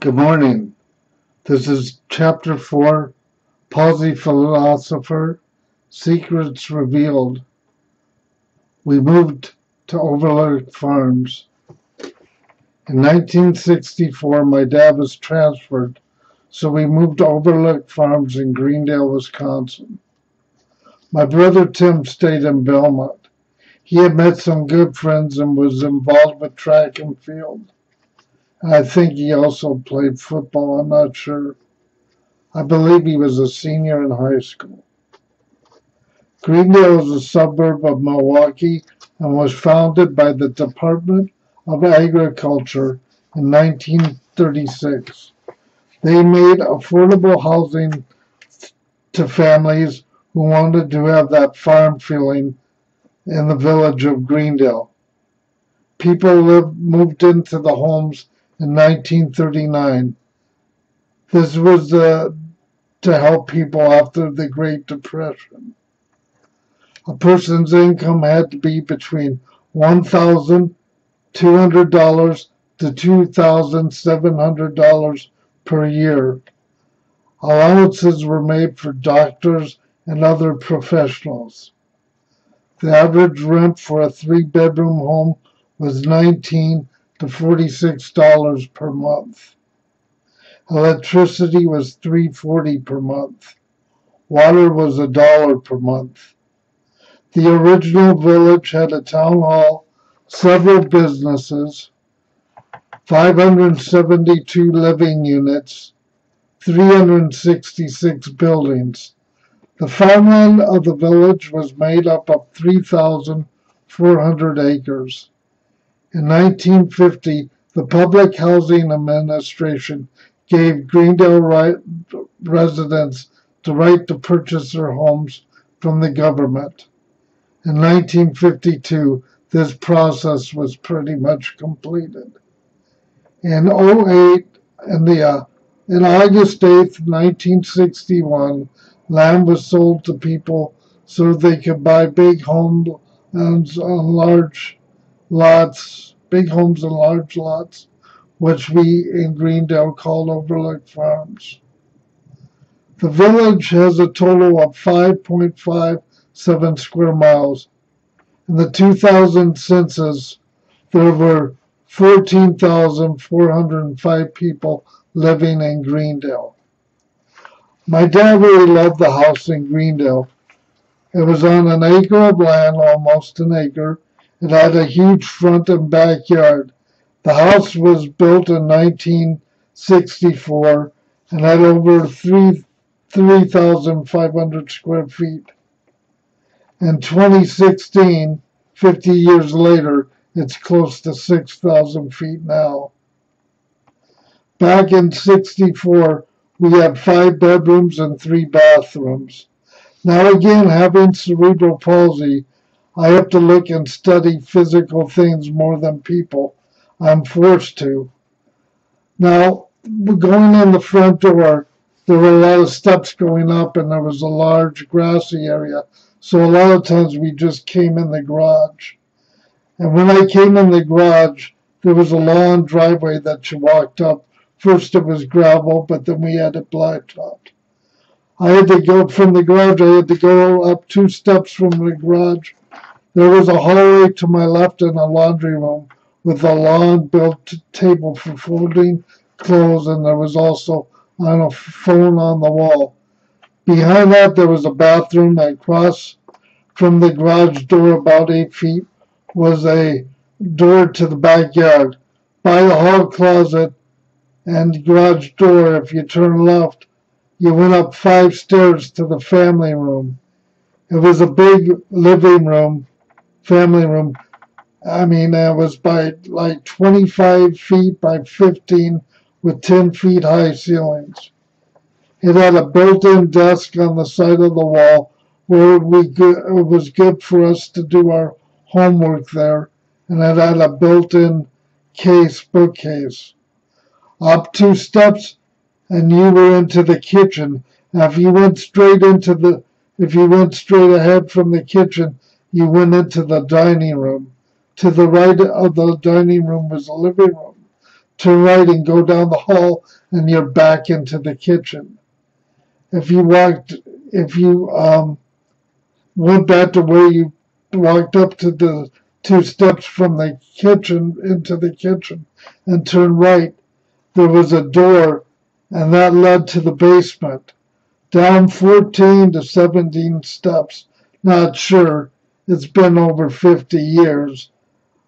Good morning. This is Chapter 4, Palsy, Philosopher, Secrets Revealed. We moved to Overlook Farms. In 1964, my dad was transferred, so we moved to Overlook Farms in Greendale, Wisconsin. My brother Tim stayed in Belmont. He had met some good friends and was involved with track and field. I think he also played football, I'm not sure. I believe he was a senior in high school. Greendale is a suburb of Milwaukee and was founded by the Department of Agriculture in 1936. They made affordable housing to families who wanted to have that farm feeling in the village of Greendale. People moved into the homes in 1939. This was to help people after the Great Depression. A person's income had to be between $1,200 to $2,700 per year. Allowances were made for doctors and other professionals. The average rent for a three-bedroom home was $19 to $46 per month. Electricity was $3.40 per month. Water was $1 per month. The original village had a town hall, several businesses, 572 living units, 366 buildings. The farmland of the village was made up of 3,400 acres. In 1950, the Public Housing Administration gave Greendale residents the right to purchase their homes from the government. In 1952, this process was pretty much completed. In August 8, 1961, land was sold to people so they could buy big homes on large lots, which we in Greendale called Overlook Farms. The village has a total of 5.57 square miles. In the 2000 census, there were 14,405 people living in Greendale. My dad really loved the house in Greendale. It was on an acre of land, almost an acre. It had a huge front and backyard. The house was built in 1964 and had over 3,500 square feet. In 2016, 50 years later, it's close to 6,000 feet now. Back in '64, we had 5 bedrooms and 3 bathrooms. Now again, having cerebral palsy, I have to look and study physical things more than people. I'm forced to. Now, going in the front door, there were a lot of steps going up and there was a large grassy area. So a lot of times we just came in the garage. And when I came in the garage, there was a long driveway that you walked up. First it was gravel, but then we had it blacktopped. I had to go from the garage, I had to go up 2 steps from the garage. There was a hallway to my left and a laundry room with a long-built table for folding clothes, and there was also a phone on the wall. Behind that, there was a bathroom. Across from the garage door, about 8 feet, was a door to the backyard. By the hall closet and garage door, if you turn left, you went up 5 stairs to the family room. It was a big living room, family room. I mean, it was by like 25 feet by 15 with 10 feet high ceilings. It had a built-in desk on the side of the wall where it was good for us to do our homework there, and it had a built-in bookcase. Up 2 steps, and you were into the kitchen. Now, if you went straight ahead from the kitchen, you went into the dining room. To the right of the dining room was the living room. turn right and go down the hall, and you're back into the kitchen. If you went back to where you walked up to the 2 steps from the kitchen into the kitchen and turned right, there was a door, and that led to the basement. Down 14 to 17 steps. Not sure. It's been over 50 years.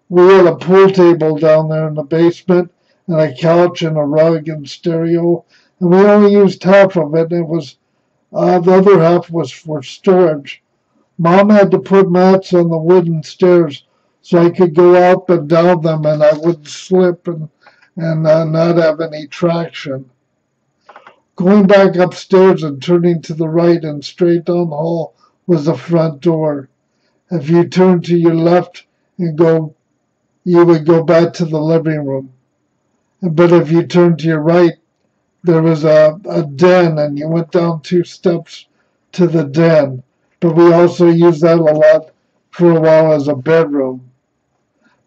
We had a pool table down there in the basement, and a couch and a rug and stereo, and we only used half of it. It was the other half was for storage. Mom had to put mats on the wooden stairs so I could go up and down them, and I wouldn't slip and not have any traction. Going back upstairs and turning to the right and straight down the hall was the front door. If you turned to your left and you would go back to the living room. But if you turned to your right, there was a den, and you went down 2 steps to the den. But we also used that a lot for a while as a bedroom.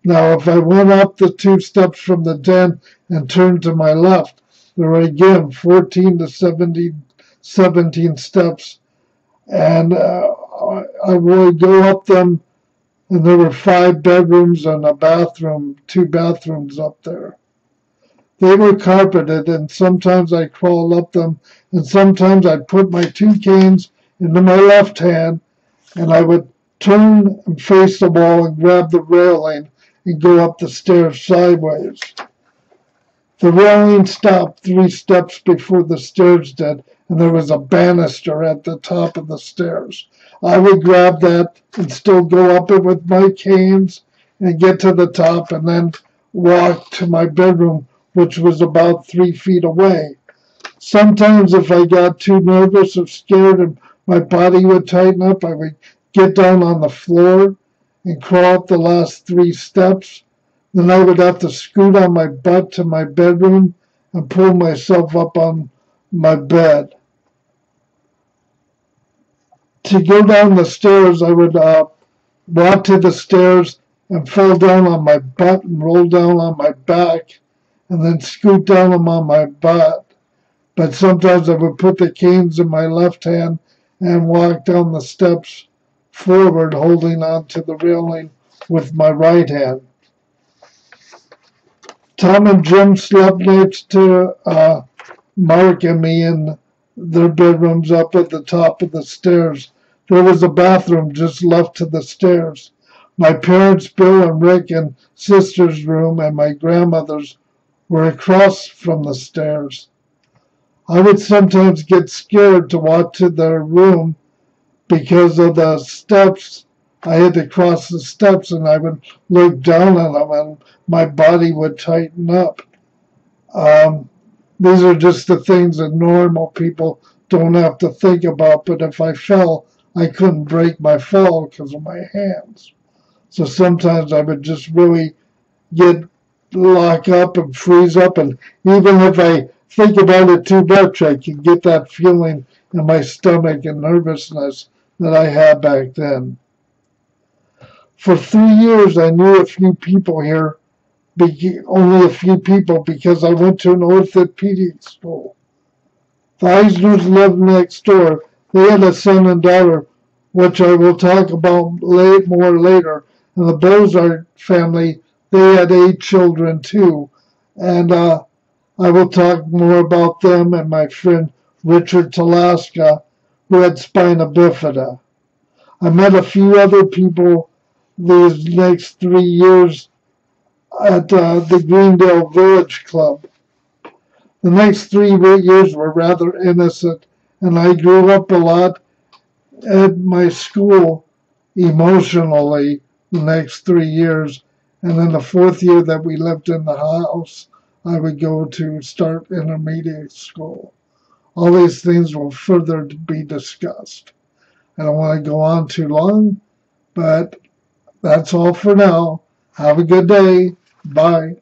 Now, if I went up the 2 steps from the den and turned to my left, there were again 14 to 17 steps, and I would go up them, and there were 5 bedrooms and a bathroom, 2 bathrooms up there. They were carpeted, and sometimes I'd crawl up them, and sometimes I'd put my 2 canes into my left hand, and I would turn and face the wall and grab the railing and go up the stairs sideways. The railing stopped 3 steps before the stairs did, and there was a banister at the top of the stairs. I would grab that and still go up it with my canes and get to the top, and then walk to my bedroom, which was about 3 feet away. Sometimes if I got too nervous or scared and my body would tighten up, I would get down on the floor and crawl up the last 3 steps. Then I would have to scoot on my butt to my bedroom and pull myself up on my bed. To go down the stairs, I would walk to the stairs and fall down on my butt and roll down on my back, and then scoot down on my butt. But sometimes I would put the canes in my left hand and walk down the steps forward, holding on to the railing with my right hand. Tom and Jim slept next to Mark and me in their bedrooms up at the top of the stairs. There was a bathroom just left to the stairs. My parents, Bill and Rick, and sister's room and my grandmother's were across from the stairs. I would sometimes get scared to walk to their room because of the steps. I had to cross the steps, and I would look down on them, and my body would tighten up. These are just the things that normal people don't have to think about, but if I fell, I couldn't break my fall because of my hands. So sometimes I would just really lock up and freeze up, and even if I think about it too much, I can get that feeling in my stomach and nervousness that I had back then. For 3 years, I knew a few people here, only a few people, because I went to an orthopedic school. The Eisners lived next door. They had a son and daughter, which I will talk about more later. And the Bozart family, they had 8 children too. And I will talk more about them and my friend Richard Talaska, who had spina bifida. I met a few other people these next 3 years at the Greendale Village Club. The next 3 years were rather innocent, and I grew up a lot at my school emotionally the next 3 years. And then the 4th year that we lived in the house, I would go to start intermediate school. All these things will further be discussed. I don't want to go on too long, but that's all for now. Have a good day. Bye.